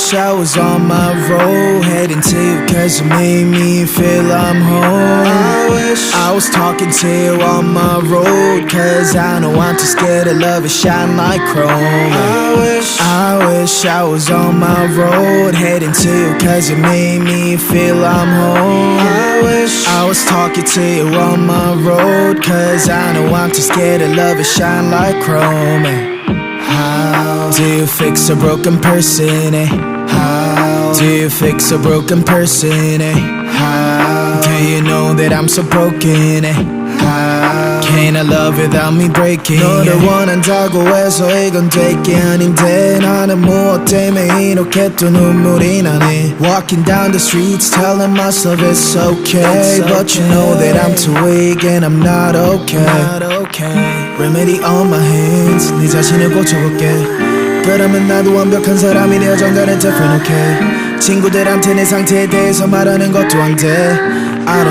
wish I was on my road, heading to you cause you made me feel I'm home. I wish I was talking to you on my road, cause I know I'm too scared to love it shine like chrome. I wish I was on my road, heading to you cause you made me feel I'm home. I wish I was talking to you on my road, cause I know I'm too scared to love it shine like chrome. How do you fix a broken person, eh? How do you fix a broken person, eh? How do you know that I'm so broken, eh? How can I love without me breaking? 너를 원한다고 해서 이건 될 게 아닌데 나는 무엇 때문에 이렇게 또 눈물이 나네. Walking down the streets telling myself it's okay, but you know that I'm too weak and I'm not okay. Remedy on my hands, 네 자신을 고쳐볼게. 그러면 나도 완벽한 사람이 되어 정갈은 different, okay. 친구들한테 내 상태에 대해서 말하는 것도 안 돼. I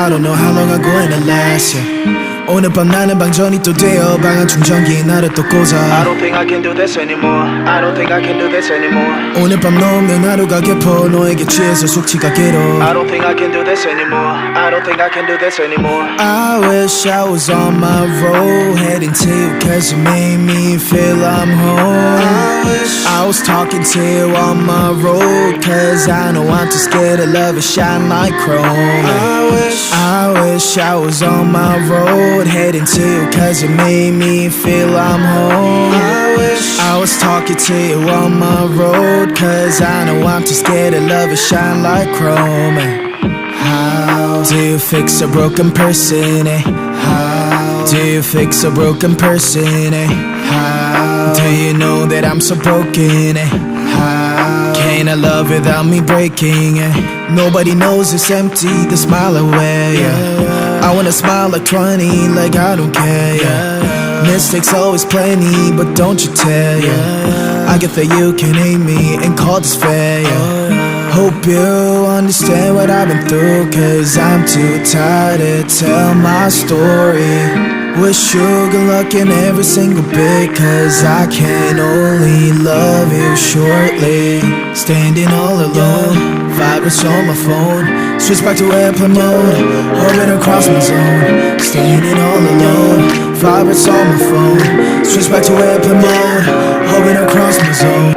don't know how long I'm going to last, yeah. 오늘 밤 나는 방전이 또 되어 방한 충전기에 나를 또 꽂아. I don't think I can do this anymore. I don't think I can do this anymore. 오늘 밤 너 없는 하루가 깊어 너에게 취해서 숙취가 길어. I don't think I can do this anymore. I don't think I can do this anymore. I wish I was on my road, heading to you cause you made me feel I'm home. I wish I was talking to you on my road, cause I know I'm too scared to love it shine like chrome. I wish I was on my road, heading to you cause you made me feel I'm home. I wish I was talking to you on my road, cause I know I'm too scared to love it shine like chrome. How do you fix a broken person, eh? How do you fix a broken person, eh? How do you know that I'm so broken, eh? How can I love without me breaking, eh? Nobody knows it's empty, the smile away, yeah. I wanna smile like 20, like I don't care, yeah. Mistakes always plenty, but don't you tell, yeah. I get that you can hate me and call this fair, yeah. Hope you understand what I've been through, cause I'm too tired to tell my story. Wish you good luck in every single bit, cause I can only love you shortly. Standing all alone, vibrates on my phone. Switch back to airplane mode, orbit across my zone. Standing all alone, vibrates on my phone. Switch back to airplane mode, orbit across my zone.